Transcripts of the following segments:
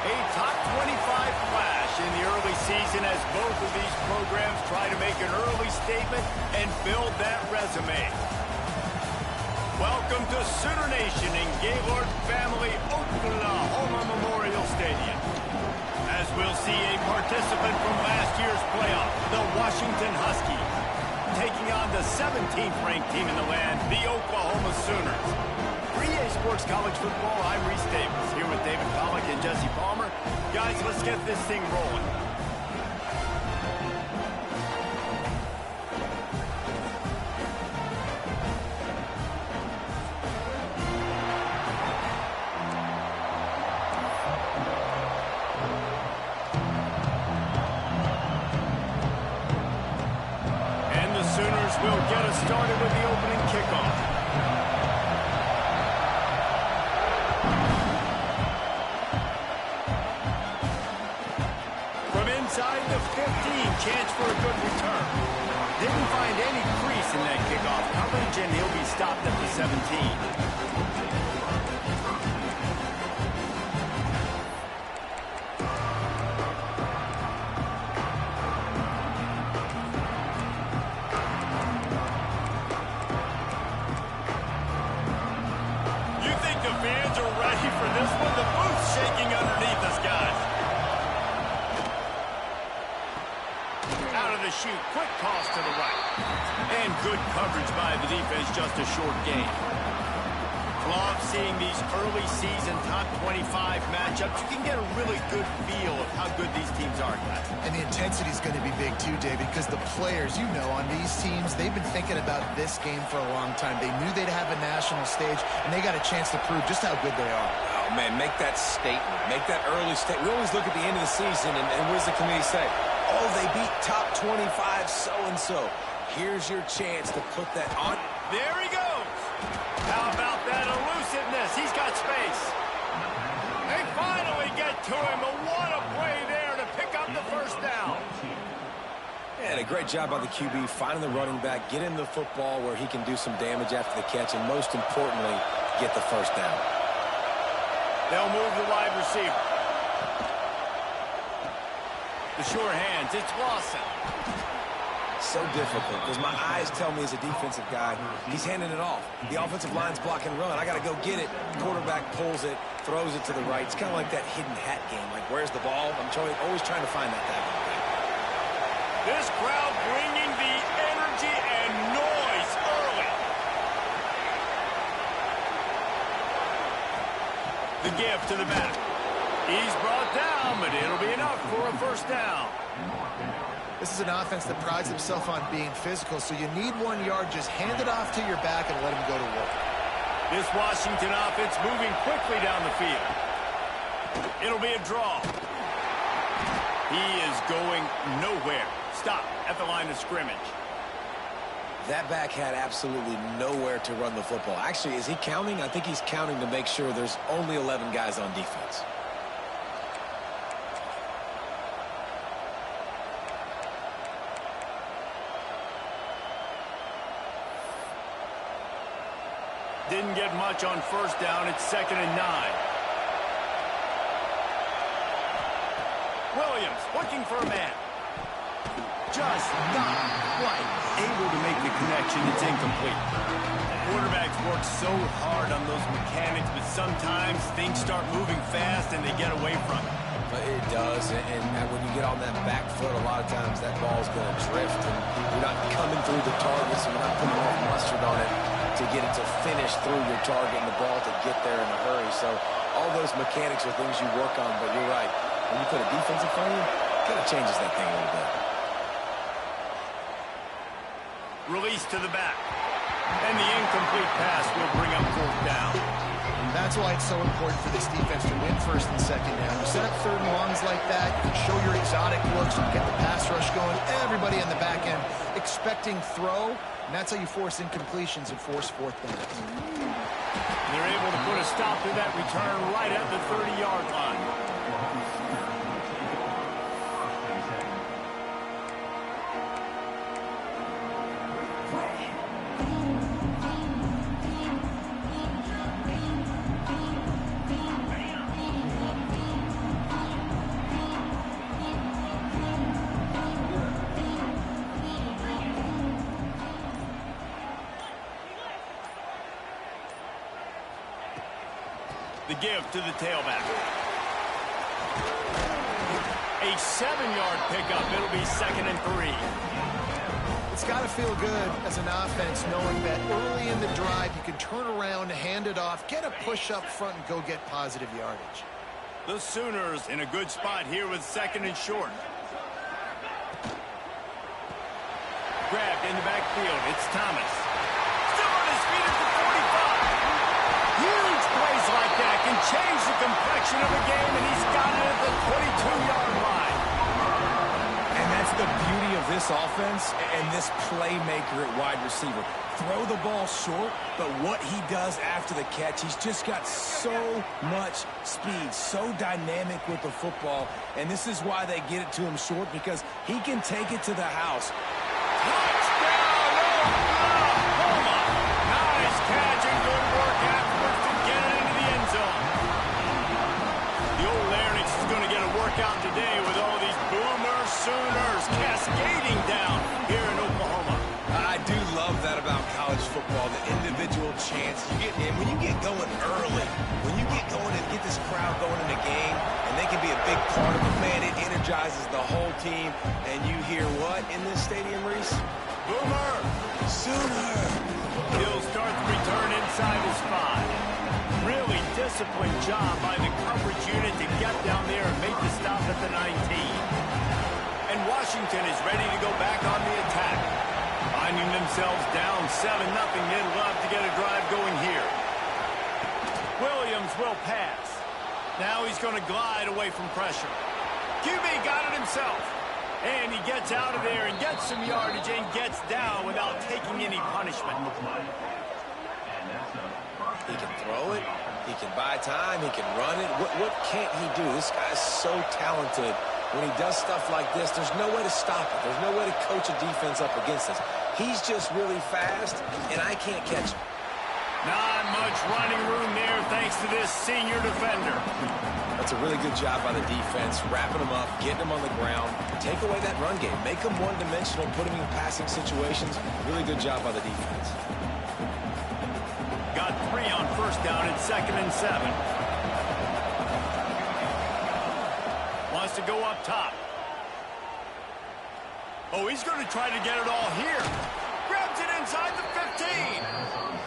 A top 25 flash in the early season as both of these programs try to make an early statement and build that resume. Welcome to Sooner Nation in Gaylord Family Oklahoma Memorial Stadium. As we'll see a participant from last year's playoff, the Washington Huskies, taking on the 17th ranked team in the land, the Oklahoma Sooners. For EA Sports College Football, I'm Reese Davis, here with David Pollack and Jesse Palmer. Guys, let's get this thing rolling. And the Sooners will get us started with the opening kickoff. Inside the 15, chance for a good return. Didn't find any crease in that kickoff coverage, and he'll be stopped at the 17. You think the fans are ready for this one? The booth's shaking underneath us, guys. Out of the chute, quick toss to the right. And good coverage by the defense, just a short gain. Love seeing these early season top 25 matchups. You can get a really good feel of how good these teams are, guys. And the intensity is going to be big too, David, because the players, you know, on these teams, they've been thinking about this game for a long time. They knew they'd have a national stage, and they got a chance to prove just how good they are. Oh, man, make that statement. Make that early statement. We always look at the end of the season, and what does the committee say? Oh, they beat top 25 so-and-so. Here's your chance to put that on. There he goes. How about that elusiveness? He's got space. They finally get to him, but what a play there to pick up the first down. And a great job by the QB, finding the running back, get him the football where he can do some damage after the catch, and most importantly, get the first down. They'll move the wide receiver. The sure hands, it's Lawson. So difficult because my eyes tell me as a defensive guy, he's handing it off. The offensive line's blocking run. I got to go get it. Quarterback pulls it, throws it to the right. It's kind of like that hidden hat game. Like, where's the ball? I'm always trying to find that guy. This crowd bringing the energy and noise early. The give to the back. He's brought down, but it'll be enough for a first down. This is an offense that prides itself on being physical, so you need 1 yard. Just hand it off to your back and let him go to work. This Washington offense moving quickly down the field. It'll be a draw. He is going nowhere. Stop at the line of scrimmage. That back had absolutely nowhere to run the football. Actually, is he counting? I think he's counting to make sure there's only 11 guys on defense. Didn't get much on first down. It's 2nd and 9. Williams looking for a man. Just not quite able to make the connection. It's incomplete. Quarterbacks work so hard on those mechanics, but sometimes things start moving fast and they get away from it. But it does, and when you get on that back foot, a lot of times that ball's going to drift, and you're not coming through the target, so you're not putting enough mustard on it to get it to finish through your target and the ball to get there in a hurry. So all those mechanics are things you work on, but you're right. When you put a defense in front of you, it kind of changes that thing a little bit. Release to the back. And the incomplete pass will bring up 4th down. That's why it's so important for this defense to win 1st and 2nd down. You set up 3rd and longs like that, you can show your exotic looks, you get the pass rush going, everybody on the back end expecting throw, and that's how you force incompletions and force 4th down. They're able to put a stop to that return right at the 30-yard line. The give to the tailback. A 7-yard pickup. It'll be 2nd and 3. It's got to feel good as an offense knowing that early in the drive you can turn around, hand it off, get a push up front, and go get positive yardage. The Sooners in a good spot here with 2nd and short. Grabbed in the backfield. It's Thomas. Still on his feet at the 45. Huge plays like that can change the complexion of a game, and he's got it at the 22-yard line. And that's the beauty of this offense and this playmaker at wide receiver. Throw the ball short, but what he does after the catch, he's just got so much speed, so dynamic with the football, and this is why they get it to him short, because he can take it to the house. Touchdown, Oklahoma! Nice catch and good work afterwards to get it into the end zone. The old Larynx is going to get a workout today with all these Boomer Sooners cascading down here in Oklahoma. I do love that about college football, the individual chance you get in. When you get going early, when you get going and get this crowd going in a game, and they can be a big part of it, man, it energizes the whole team. And you hear what in this stadium, Reese? Boomer! Sooner! He'll start the return inside his 5. Really disciplined job by the coverage unit to get down there and make the stop at the 19. And Washington is ready to go back on the attack. Finding themselves down 7-0, they'd love to get a drive going here. Williams will pass. Now he's going to glide away from pressure. QB got it himself. And he gets out of there and gets some yardage and gets down without taking any punishment. He can throw it. He can buy time. He can run it. What can't he do? This guy's so talented. When he does stuff like this, there's no way to stop it. There's no way to coach a defense up against this. He's just really fast, and I can't catch him. Not much running room there thanks to this senior defender. That's a really good job by the defense, wrapping them up, getting them on the ground. Take away that run game. Make them one-dimensional, put them in passing situations. Really good job by the defense. Got 3 on first down at 2nd and 7. Wants to go up top. Oh, he's going to try to get it all here. Grabs it inside the 15.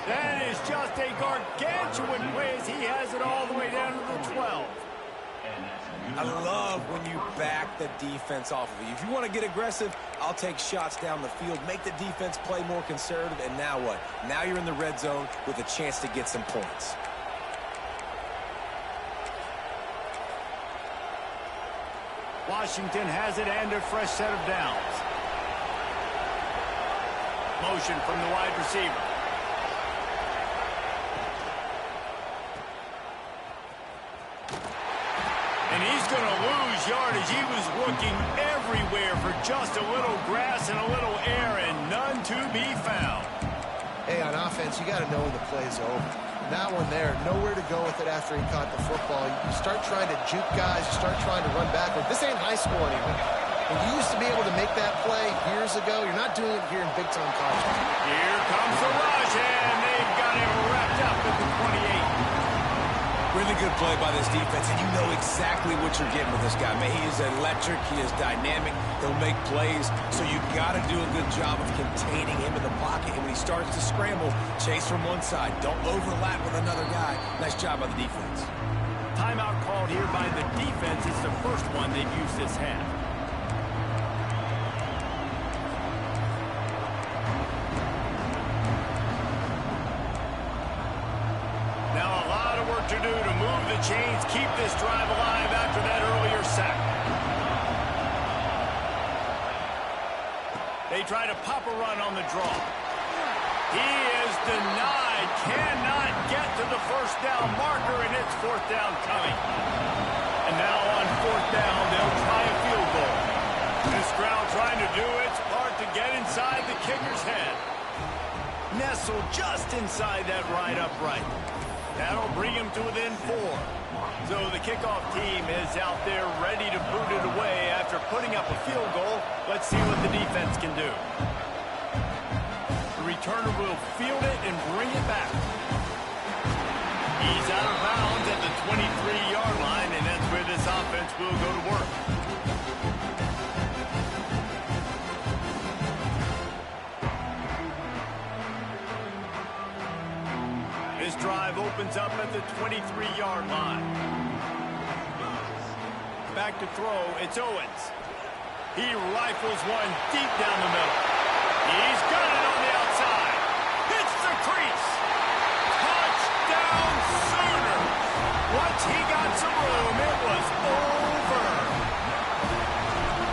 That is just a gargantuan play as he has it all the way down to the 12. I love when you back the defense off of you. If you want to get aggressive, I'll take shots down the field, make the defense play more conservative, and now what? Now you're in the red zone with a chance to get some points. Washington has it and a fresh set of downs. Motion from the wide receiver. And he's going to lose yardage. He was looking everywhere for just a little grass and a little air, and none to be found. Hey, on offense, you got to know when the play's over. That one there, nowhere to go with it after he caught the football. You start trying to juke guys. You start trying to run backward. This ain't high school anymore. When you used to be able to make that play years ago, you're not doing it here in big-time college. Here comes the rush, and they've got him wrapped up at the 28. Really good play by this defense, and you know exactly what you're getting with this guy. Man, he is electric. He is dynamic. He'll make plays, so you've got to do a good job of containing him in the pocket. And when he starts to scramble, chase from one side. Don't overlap with another guy. Nice job by the defense. Timeout called here by the defense. It's the first one they've used this half. Now a lot of work to do to move the chains, keep this drive alive after that earlier sack. They try to pop a run on the draw. He is denied, cannot get to the first down marker, and it's 4th down coming. And now on 4th down, they'll try a field goal. This crowd trying to do its part to get inside the kicker's head. Nestled just inside that right upright. That'll bring him to within 4. So the kickoff team is out there ready to boot it away after putting up a field goal. Let's see what the defense can do. The returner will field it and bring it back. He's out of bounds at the 23-yard line, and that's where this offense will go to work. This drive opens up at the 23-yard line. Back to throw, it's Owens. He rifles one deep down the middle. He's got it on the outside. Hits the crease. Touchdown Sooners. Once he got some room, it was over.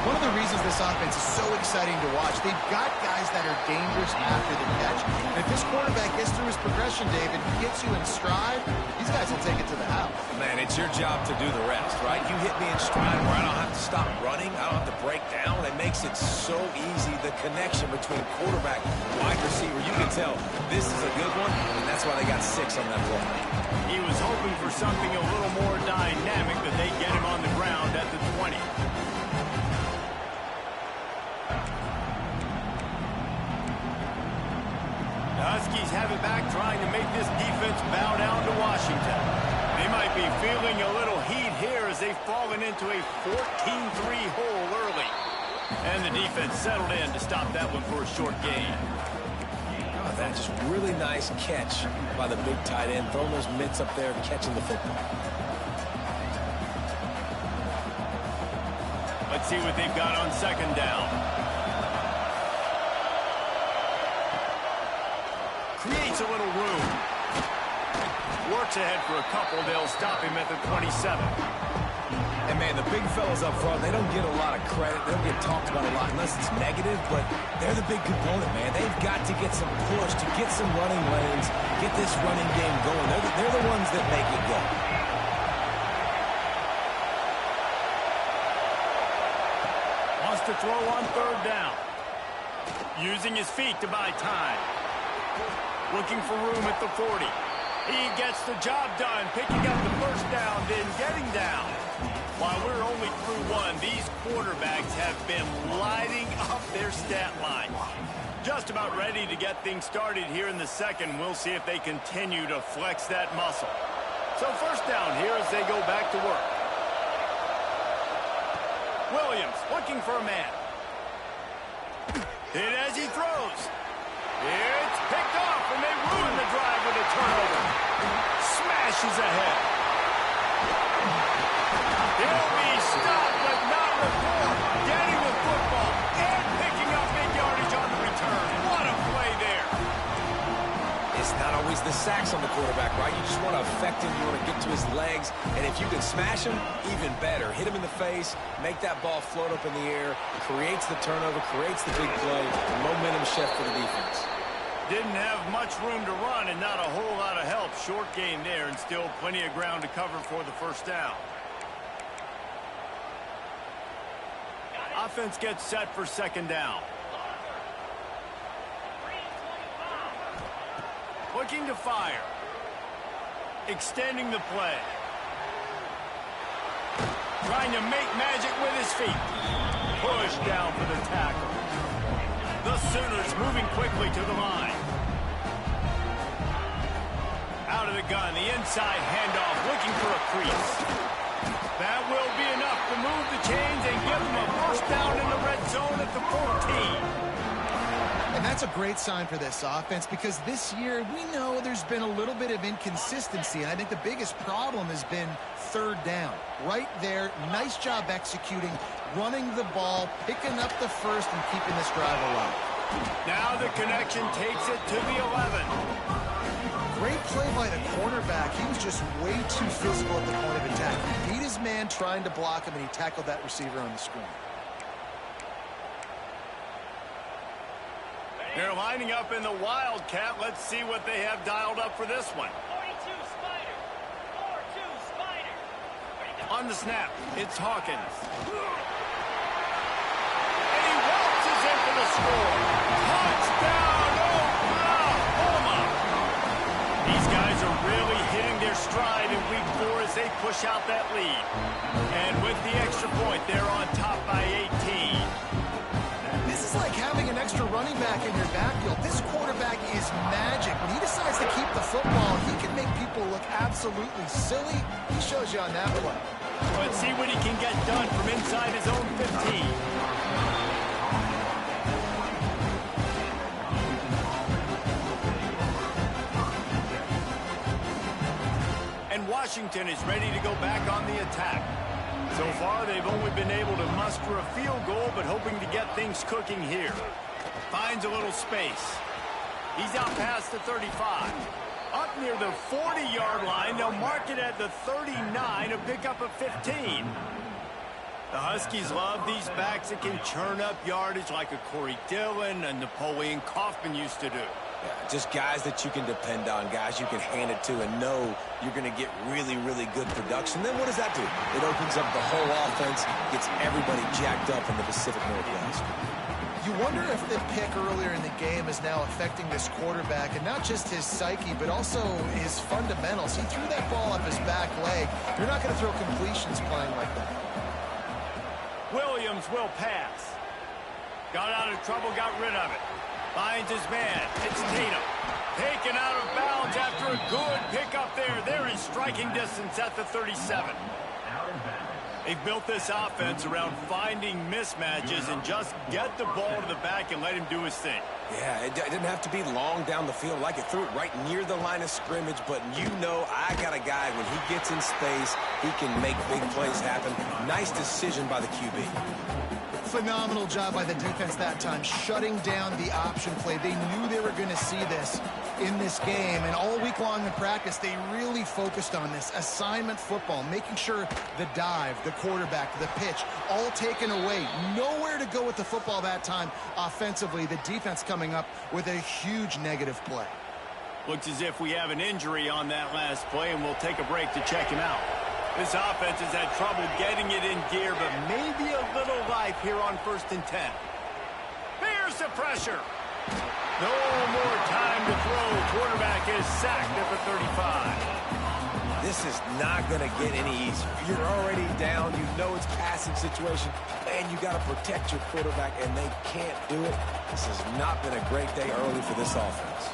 One of the reasons this offense is so exciting to watch, they've got guys that are dangerous after the catch. And if this quarterback gets through his progression, David, gets you in stride, these guys will take it to the house. Man, it's your job to do the rest, right? You hit me in stride where I don't have to stop running. I don't have to break down. It makes it so easy, the connection between quarterback and wide receiver. You can tell this is a good one, and that's why they got 6 on that play. He was hoping for something a little more dynamic, but they get him on the ground at the 20. The Huskies have it back, trying to make this defense bow down to Washington. They might be feeling a little heat here as they've fallen into a 14-3 hole early. And the defense settled in to stop that one for a short gain. Oh, that just really nice catch by the big tight end, throwing those mitts up there, catching the football. Let's see what they've got on second down. Creates a little room. Works ahead for a couple. They'll stop him at the 27. And, man, the big fellas up front, they don't get a lot of credit. They don't get talked about a lot unless it's negative, but they're the big component, man. They've got to get some push, to get some running lanes, get this running game going. They're the ones that make it go. Wants to throw on third down. Using his feet to buy time. Looking for room at the 40. He gets the job done, picking up the first down, then getting down. While we're only through one, these quarterbacks have been lighting up their stat line. Just about ready to get things started here in the second. We'll see if they continue to flex that muscle. So first down here as they go back to work. Williams looking for a man. Hit as he throws. It's picked off, and they ruin the drive with a turnover. Smashes ahead. He'll be stopped, but not before getting the football and picking up big yardage on the return. What a play there. It's not always the sacks on the quarterback, right? You just want to affect him. You want to get to his legs. And if you can smash him, even better. Hit him in the face, make that ball float up in the air, creates the turnover, creates the big play, momentum shift for the defense. Didn't have much room to run and not a whole lot of help. Short gain there and still plenty of ground to cover for the first down. Offense gets set for second down. Looking to fire. Extending the play. Trying to make magic with his feet. Push down for the tackle. The Sooners moving quickly to the line. Out of the gun, the inside handoff, looking for a crease. That will be enough to move the chains and give them a first down in the red zone at the 14. And that's a great sign for this offense because this year we know there's been a little bit of inconsistency, and I think the biggest problem has been third down. Right there, nice job executing, running the ball, picking up the first, and keeping this drive alive. Now the connection takes it to the 11. Great play by the cornerback. He was just way too physical at the point of attack. He beat his man trying to block him, and he tackled that receiver on the screen. They're lining up in the Wildcat. Let's see what they have dialed up for this one. 42 Spider. 4-2 Spider. On the snap, it's Hawkins. And he waltzes in for the score. Touchdown, Oklahoma! These guys are really hitting their stride in week 4 as they push out that lead. And with the extra point, they're on top by 18. This is like having an extra running back in your backfield. This quarterback is magic. When he decides to keep the football, he can make people look absolutely absolutely silly, he shows you on that play. Let's see what he can get done from inside his own 15. And Washington is ready to go back on the attack. So far, they've only been able to muster a field goal, but hoping to get things cooking here. Finds a little space. He's out past the 35. Up near the 40-yard line, they'll mark it at the 39 to pick up a 15. The Huskies love these backs that can churn up yardage like a Corey Dillon and Napoleon Kaufman used to do. Yeah, just guys that you can depend on, guys you can hand it to and know you're going to get really, really good production. Then what does that do? It opens up the whole offense, gets everybody jacked up in the Pacific Northwest. You wonder if the pick earlier in the game is now affecting this quarterback, and not just his psyche, but also his fundamentals. He threw that ball up his back leg. You're not going to throw completions playing like that. Williams will pass. Got out of trouble, got rid of it. Finds his man. It's Tatum. Taken out of bounds after a good pickup there. They're in striking distance at the 37. They've built this offense around finding mismatches and just get the ball to the back and let him do his thing. Yeah, it didn't have to be long down the field. Like it threw it right near the line of scrimmage, but you know I got a guy, when he gets in space, he can make big plays happen. Nice decision by the QB. Phenomenal job by the defense that time, shutting down the option play. They knew they were going to see this in this game, and all week long in practice, they really focused on this assignment football, making sure the dive, the quarterback, the pitch, all taken away. Nowhere to go with the football that time offensively. The defense coming up with a huge negative play. Looks as if we have an injury on that last play, and we'll take a break to check him out. This offense has had trouble getting it in gear, but maybe a little life here on 1st and 10. Here's the pressure. No more time to throw. Quarterback is sacked at the 35. This is not going to get any easier. You're already down. You know it's passing situation, and you got to protect your quarterback, and they can't do it. This has not been a great day early for this offense.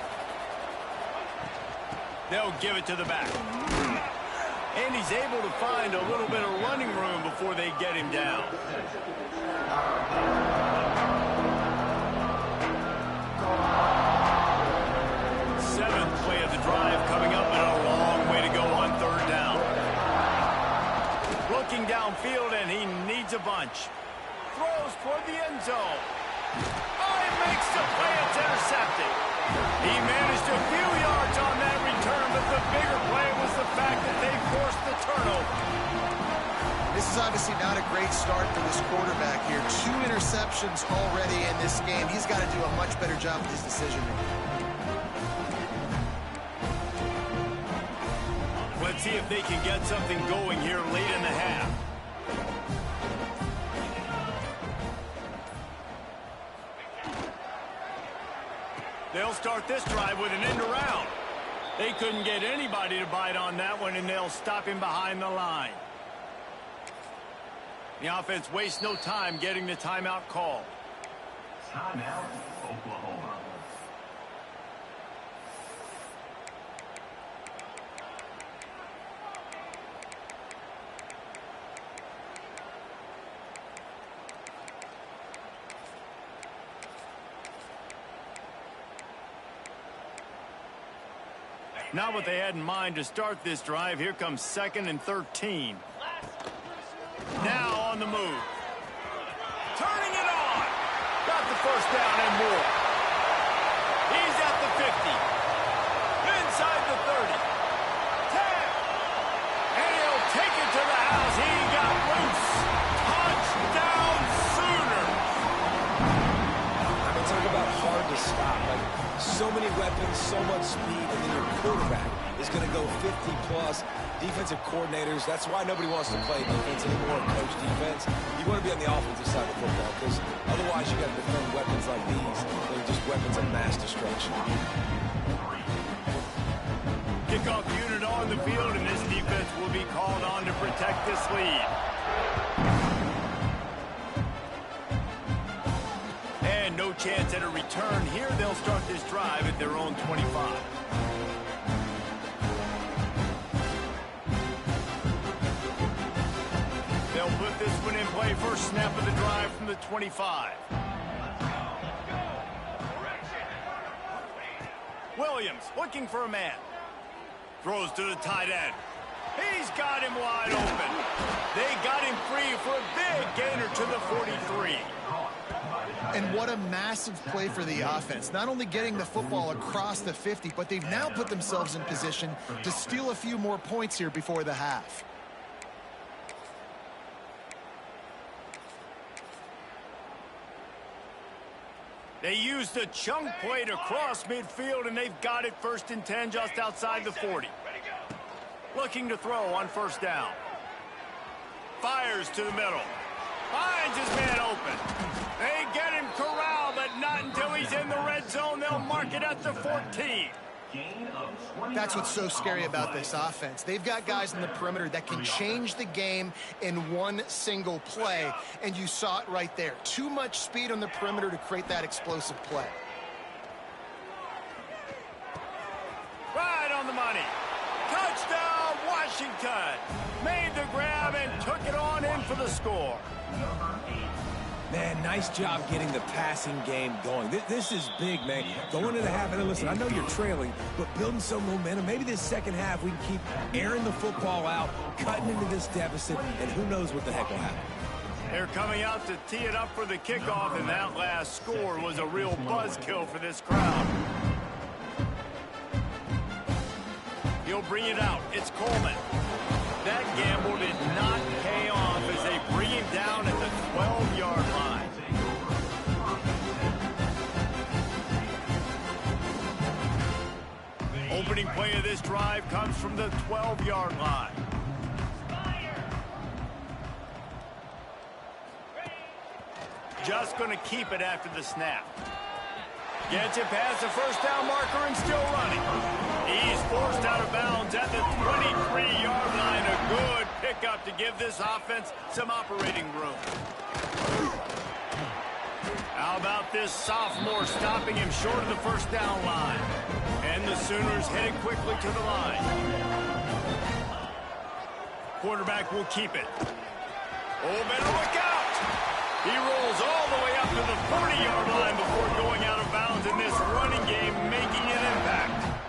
They'll give it to the back. And he's able to find a little bit of running room before they get him down. Seventh play of the drive coming up, and a long way to go on 3rd down. Looking downfield, and he needs a bunch. Throws toward the end zone. Oh, he makes the play. It's intercepted. He managed a few yards on that return, but the bigger play was the fact that they forced the turnover. This is obviously not a great start for this quarterback here. 2 interceptions already in this game. He's got to do a much better job with his decision-making. Let's see if they can get something going here late in the half. They'll start this drive with an end around. They couldn't get anybody to bite on that one, and they'll stop him behind the line. The offense wastes no time getting the timeout call. Timeout, Oklahoma. Not what they had in mind to start this drive. Here comes 2nd and 13. Now on the move. Turning it on. Got the 1st down and more. He's at the 50. Inside the 30. 10. And he'll take it to the house. He got loose. Touchdown Sooners. I mean, talk about hard to stop. Like, so many weapons, so much speed, and then your quarterback is going to go 50-plus. Defensive coordinators, that's why nobody wants to play defense anymore, coach defense. You want to be on the offensive side of football, because otherwise you got to defend weapons like these. They're just weapons of mass destruction. Kickoff unit on the field, and this defense will be called on to protect this lead. And no chance at a return here. They'll start this drive at their own 25. this one in play. First snap of the drive from the 25. Williams looking for a man. Throws to the tight end. He's got him wide open. They got him free for a big gainer to the 43. And what a massive play for the offense. Not only getting the football across the 50, but they've now put themselves in position to steal a few more points here before the half. They used a chunk play to cross midfield, and they've got it 1st and 10 just outside the 40. Looking to throw on first down. Fires to the middle. Finds his man open. They get him corralled, but not until he's in the red zone. They'll mark it at the 14. That's what's so scary about this offense. They've got guys in the perimeter that can change the game in one single play, and you saw it right there. Too much speed on the perimeter to create that explosive play. Right on the money. Touchdown, Washington. Made the grab and took it on in for the score. Man, nice job getting the passing game going. This is big, man. Going into the half, and listen, I know you're trailing, but building some momentum. Maybe this second half we can keep airing the football out, cutting into this deficit, and who knows what the heck will happen. They're coming out to tee it up for the kickoff, and that last score was a real buzzkill for this crowd. He'll bring it out. It's Coleman. That gamble did not pay off as they bring him down at the 12-yard line. Opening play of this drive comes from the 12-yard line. Just going to keep it after the snap. Gets it past the first down marker and still running. He's forced out of bounds at the 23-yard line. A good pickup to give this offense some operating room. How about this sophomore stopping him short of the first down line? And the Sooners headed quickly to the line. Quarterback will keep it. Oh, better look out! He rolls all the way up to the 40-yard line before going out of bounds in this running game, making an impact.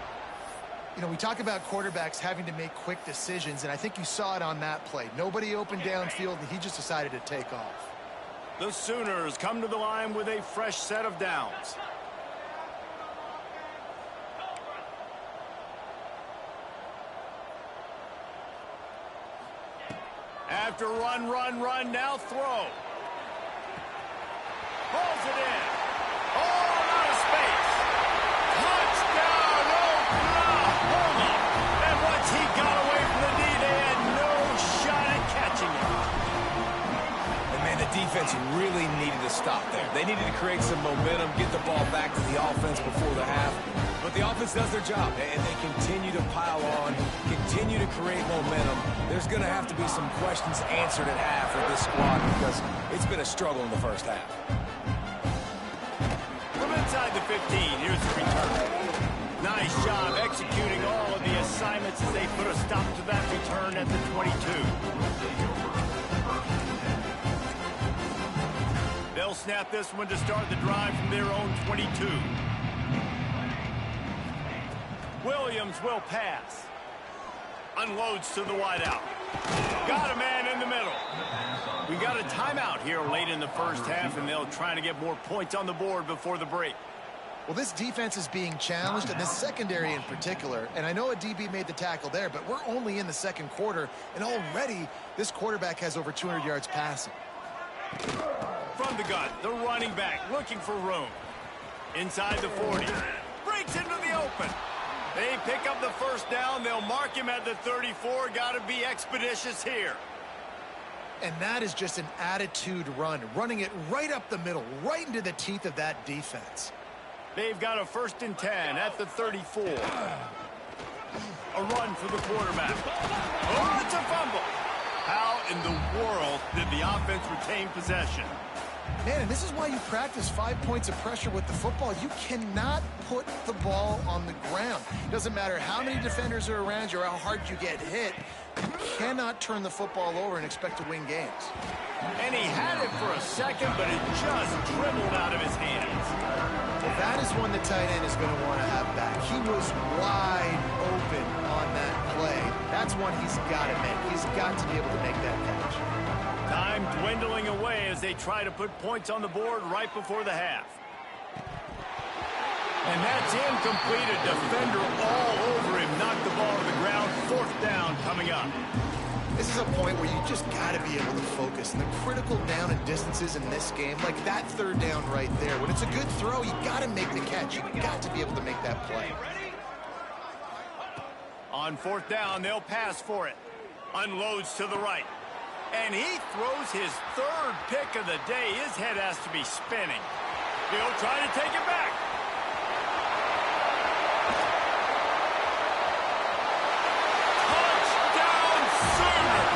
You know, we talk about quarterbacks having to make quick decisions, and I think you saw it on that play. Nobody opened downfield, and he just decided to take off. The Sooners come to the line with a fresh set of downs. After run, now throw. Pulls it in. All out of space. Touchdown, Oklahoma. And once he got away from the D, they had no shot at catching him. And man, the defense really needed to stop there. They needed to create some momentum, get the ball back to the offense before the half. But the offense does their job, and they continue to pile on, continue to create momentum. There's going to have to be some questions answered at half with this squad because it's been a struggle in the first half. From inside the 15, here's the return. Nice job executing all of the assignments as they put a stop to that return at the 22. They'll snap this one to start the drive from their own 22. Williams will pass. Unloads to the wideout. Got a man in the middle. We got a timeout here late in the first half, and they'll try to get more points on the board before the break. Well, this defense is being challenged, and this secondary in particular. And I know a DB made the tackle there, but we're only in the second quarter, and already this quarterback has over 200 yards passing. From the gun, the running back looking for room. Inside the 40. Breaks into the open. They pick up the first down. They'll mark him at the 34. Got to be expeditious here. And that is just an attitude run, running it right up the middle, right into the teeth of that defense. They've got a 1st and 10 at the 34. A run for the quarterback. Oh, it's a fumble. How in the world did the offense retain possession? Man, and this is why you practice 5 points of pressure with the football. You cannot put the ball on the ground. It doesn't matter how many defenders are around you or how hard you get hit. You cannot turn the football over and expect to win games. And he had it for a second, but it just dribbled out of his hands. Well, that is one the tight end is going to want to have back. He was wide open on that play. That's one he's got to make. He's got to be able to make that catch. Time dwindling away as they try to put points on the board right before the half. And that's incomplete. A defender all over him. Knocked the ball to the ground. 4th down coming up. This is a point where you just got to be able to focus. And the critical down and distances in this game, like that 3rd down right there, when it's a good throw, you got to make the catch. You got to be able to make that play. On 4th down, they'll pass for it. Unloads to the right. And he throws his 3rd pick of the day. His head has to be spinning. He'll try to take it back. Touchdown, Sooners!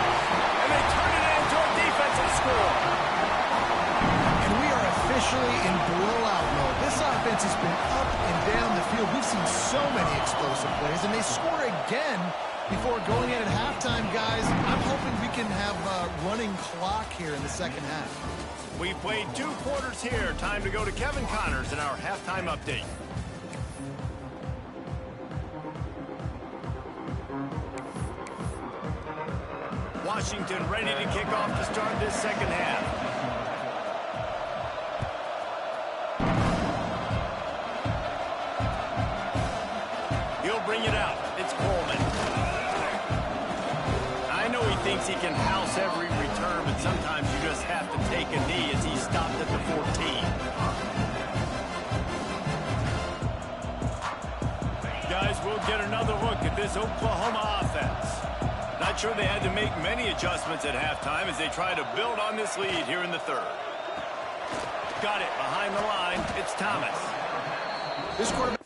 And they turn it into a defensive score. And we are officially in blowout mode. This offense has been up and down the field. We've seen so many explosive plays, and they score again before going in at halftime, guys. I'm hoping we can have a running clock here in the second half. We played 2 quarters here. Time to go to Kevin Connors in our halftime update. Washington ready to kick off to start this second half. He'll bring it out. It's Coleman. I know he thinks he can house every return, but sometimes you just have to take a knee as he stopped at the 14. Guys, we'll get another look at this Oklahoma offense. Not sure they had to make many adjustments at halftime as they try to build on this lead here in the 3rd. Got it behind the line. It's Thomas. This quarterback.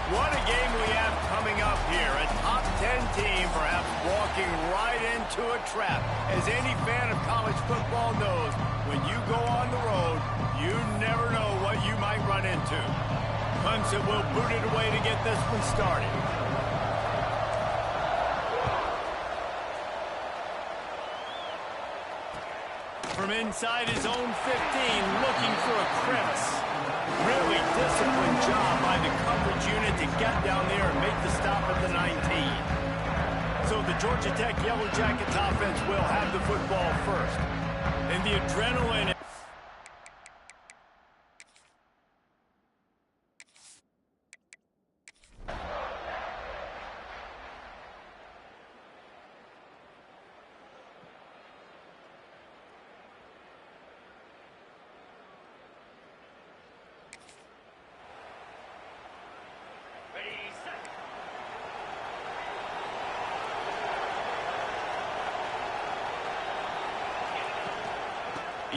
What a game we have coming up here. A top 10 team perhaps walking right into a trap. As any fan of college football knows, when you go on the road, you never know what you might run into. Clemson will boot it away to get this one started. From inside his own 15, looking for a crevice. Really disciplined job by the coverage unit to get down there and make the stop at the 19. So the Georgia Tech Yellow Jackets offense will have the football first. And the adrenaline...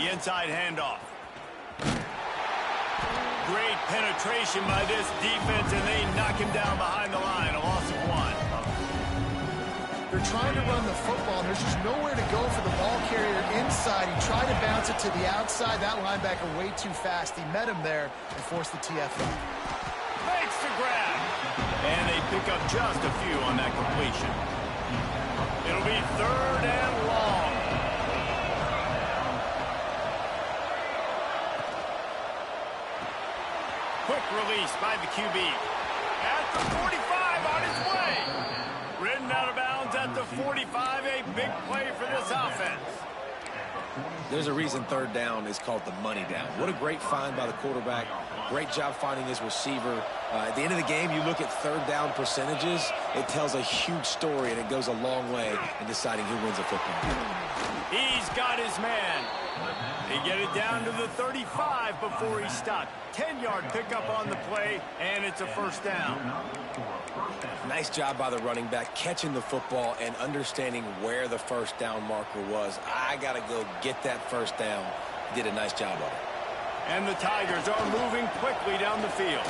The inside handoff. Great penetration by this defense, and they knock him down behind the line. A loss of 1. They're trying to run the football, and there's just nowhere to go for the ball carrier inside. He tried to bounce it to the outside. That linebacker way too fast. He met him there and forced the TFL. Fakes to grab. And they pick up just a few on that completion. It'll be 3rd and long. release by the QB. At the 45 on his way. Ridden out of bounds at the 45. A big play for this offense. There's a reason third down is called the money down. What a great find by the quarterback. Great job finding his receiver. At the end of the game, you look at third down percentages. It tells a huge story, and it goes a long way in deciding who wins a football game. He's got his man. They get it down to the 35 before he stopped. 10-yard pickup on the play, and it's a first down. Nice job by the running back, catching the football and understanding where the first down marker was. I got to go get that first down. Did a nice job of it. And the Tigers are moving quickly down the field.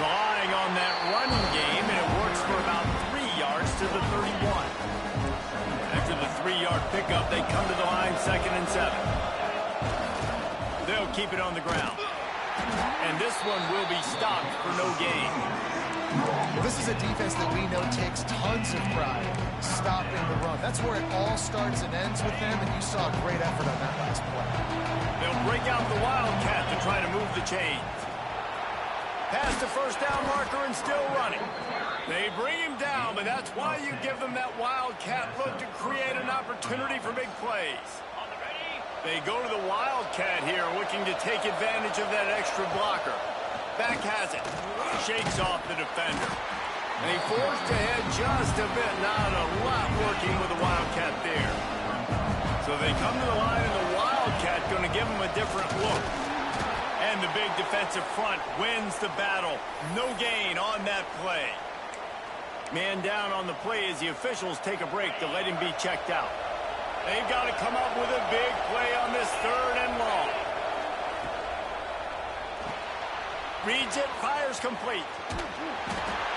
Relying on that running game, and it works for about 3 yards to the 31. After the 3-yard pickup, they come to the line, 2nd and 7. They'll keep it on the ground. And this one will be stopped for no gain. Well, this is a defense that we know takes tons of pride stopping the run. That's where it all starts and ends with them, and you saw a great effort on that last play. They'll break out the Wildcat to try to move the chains. Past the first down marker and still running. They bring him down, but that's why you give them that Wildcat look to create an opportunity for big plays. They go to the Wildcat here, looking to take advantage of that extra blocker. Back has it. Shakes off the defender. They forced ahead just a bit. Not a lot working with the Wildcat there. So they come to the line, and the Wildcat going to give them a different look. And the big defensive front wins the battle. No gain on that play. Man down on the play as the officials take a break to let him be checked out. They've got to come up with a big play on this 3rd and long. Reads it, fires complete.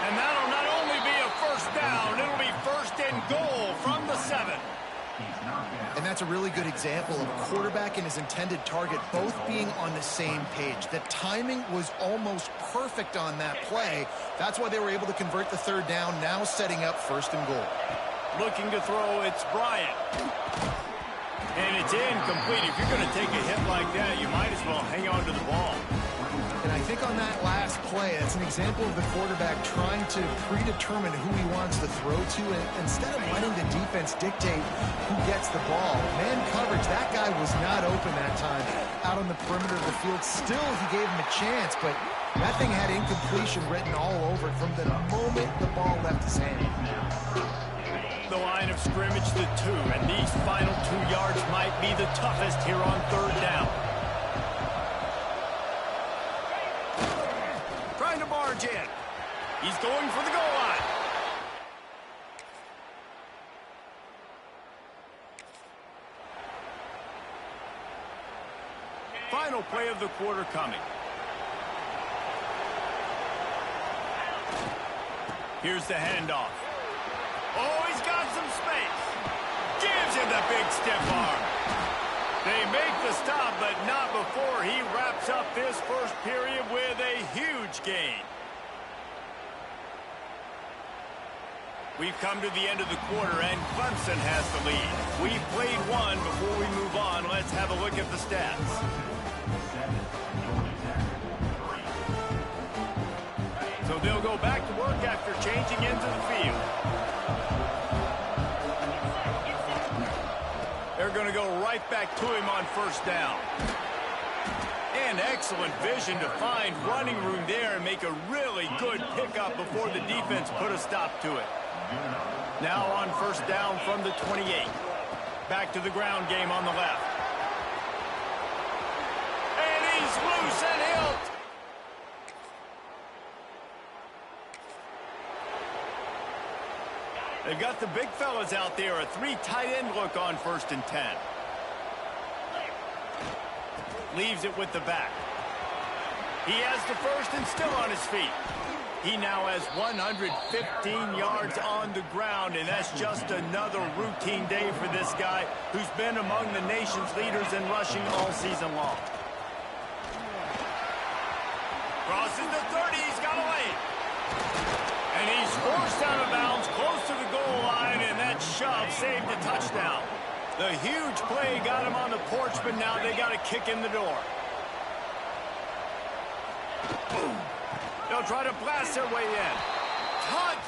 And that'll not only be a first down, it'll be 1st and goal from the 7. And that's a really good example of a quarterback and his intended target both being on the same page. The timing was almost perfect on that play. That's why they were able to convert the 3rd down, now setting up 1st and goal. Looking to throw, it's Bryant. And it's incomplete. If you're going to take a hit like that, you might as well hang on to the ball. And I think on that last play, it's an example of the quarterback trying to predetermine who he wants to throw to, and instead of letting the defense dictate who gets the ball. Man coverage, that guy was not open that time out on the perimeter of the field. Still, he gave him a chance, but that thing had incompletion written all over it from the moment the ball left his hand. The line of scrimmage, the 2, and these final 2 yards might be the toughest here on 3rd down. Trying to barge in. He's going for the goal line. Final play of the quarter coming. Here's the handoff. Oh, he's got some space. Gives him the big stiff arm. They make the stop, but not before he wraps up this first period with a huge gain. We've come to the end of the quarter, and Clemson has the lead. We've played one. Before we move on, let's have a look at the stats. So they'll go back to work after changing into the field. They're going to go right back to him on 1st down. And excellent vision to find running room there and make a really good pickup before the defense put a stop to it. Now on 1st down from the 28. Back to the ground game on the left. And he's loose and Hilt. They've got the big fellas out there, a 3 tight end look on 1st and 10. Leaves it with the back. He has the 1st and still on his feet. He now has 115 yards on the ground, and that's just another routine day for this guy who's been among the nation's leaders in rushing all season long. Crosses the 30, he's got a lane. And he's forced out of bounds close to the goal line, and that shove saved a touchdown. The huge play got him on the porch, but now they got to kick in the door. They'll try to blast their way in. Touch!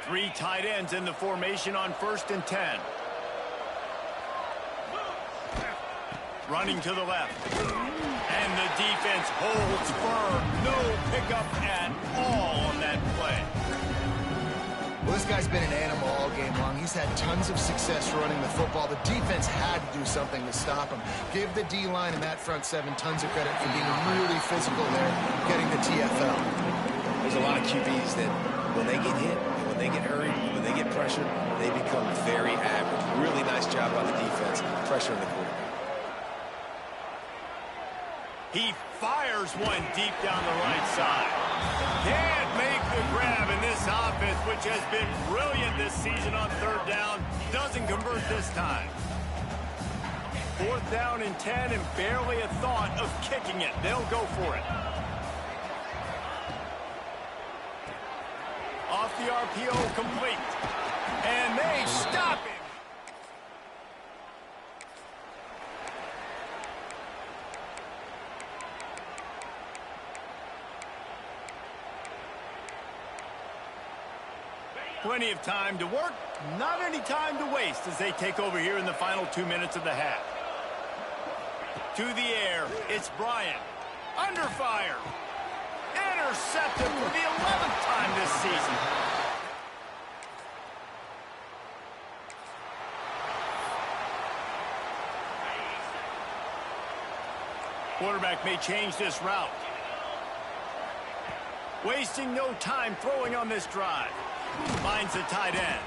Three tight ends in the formation on 1st and 10. Running to the left. And the defense holds firm. No pickup at all on that play. Well, this guy's been an animal all game long. He's had tons of success running the football. The defense had to do something to stop him. Give the D-line and that front seven tons of credit for being really physical there, getting the TFL. There's a lot of QBs that when they get hit, when they get hurried, when they get pressured, they become very average. Really nice job by the defense, pressuring the quarterback. He fires one deep down the right side. Can't make the grab, and this offense, which has been brilliant this season on 3rd down, doesn't convert this time. 4th down and 10, and barely a thought of kicking it. They'll go for it. Off the RPO, complete. And they stop him. Plenty of time to work, not any time to waste as they take over here in the final 2 minutes of the half. To the air, it's Bryant. Under fire. Intercepted for the 11th time this season. Quarterback may change this route. Wasting no time throwing on this drive. Finds the tight end.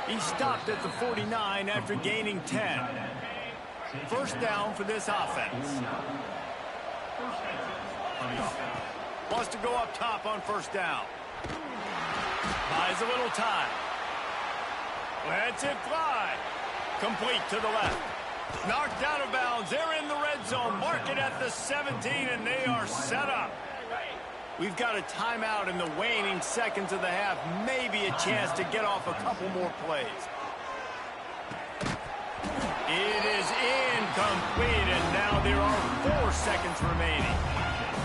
He stopped at the 49 after gaining 10. 1st down for this offense. Wants to go up top on 1st down. Buys a little time. Lets it fly. Complete to the left. Knocked out of bounds. They're in the red zone. Mark it at the 17, and they are set up. We've got a timeout in the waning seconds of the half. Maybe a chance to get off a couple more plays. It is incomplete, and now there are 4 seconds remaining.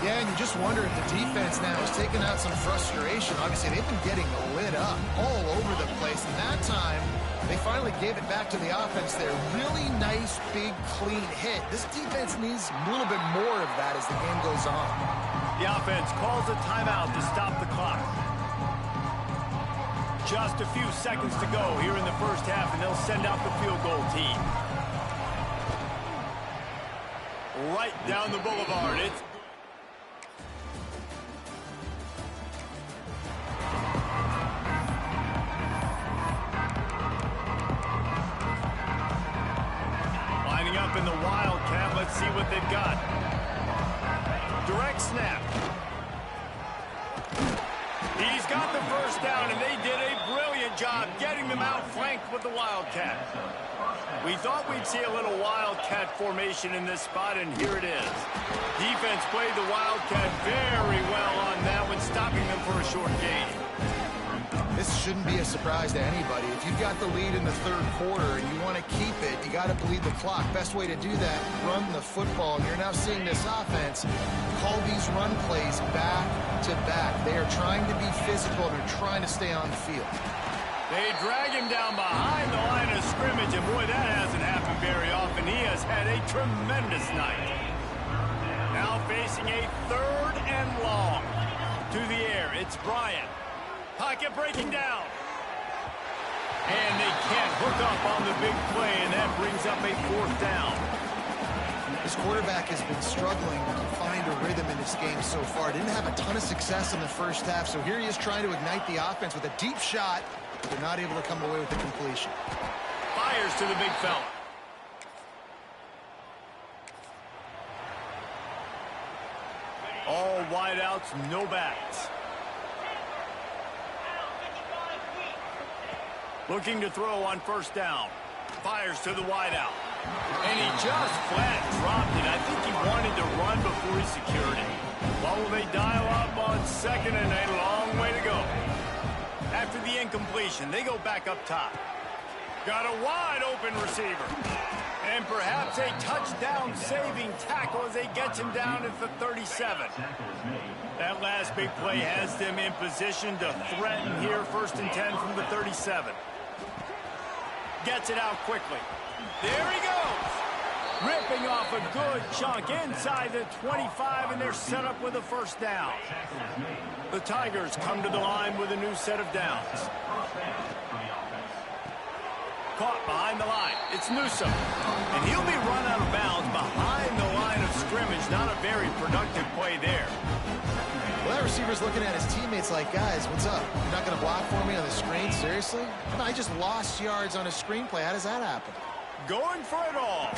Yeah, and you just wonder if the defense now is taking out some frustration. Obviously, they've been getting lit up all over the place. And that time, they finally gave it back to the offense there. Really nice, big, clean hit. This defense needs a little bit more of that as the game goes on. The offense calls a timeout to stop the clock. Just a few seconds to go here in the 1st half, and they'll send out the field goal team. Right down the boulevard. It's lining up in the Wildcat. Let's see what they've got. Direct snap. He's got the 1st down, and they did a brilliant job getting them outflanked with the Wildcat. We thought we'd see a little Wildcat formation in this spot, and here it is. Defense played the Wildcat very well on that one, stopping them for a short gain. This shouldn't be a surprise to anybody. If you've got the lead in the 3rd quarter and you want to keep it, you got to bleed the clock. Best way to do that, run the football. And you're now seeing this offense call these run plays back to back. They are trying to be physical. They're trying to stay on the field. They drag him down behind the line of scrimmage, and boy, that hasn't happened very often. He has had a tremendous night. Now facing a 3rd and long. To the air, it's Bryant. Pocket breaking down. And they can't hook up on the big play, and that brings up a 4th down. This quarterback has been struggling to find a rhythm in this game so far. Didn't have a ton of success in the 1st half, so here he is trying to ignite the offense with a deep shot. They're not able to come away with the completion. Fires to the big fella. All wideouts, no backs. Looking to throw on 1st down. Fires to the wideout. And he just flat dropped it. I think he wanted to run before he secured it. Well, will they dial up on 2nd and a long way to go? After the incompletion, they go back up top. Got a wide open receiver. And perhaps a touchdown-saving tackle as they get him down at the 37. That last big play has them in position to threaten here, 1st and 10 from the 37. Gets it out quickly. There he goes. Ripping off a good chunk inside the 25, and they're set up with a 1st down. The Tigers come to the line with a new set of downs. Caught behind the line. It's Newsome. And he'll be run out of bounds behind the line of scrimmage. Not a very productive play there. Well, that receiver's looking at his teammates like, guys, what's up? You're not going to block for me on the screen? Seriously? I just lost yards on a screenplay. How does that happen? Going for it all.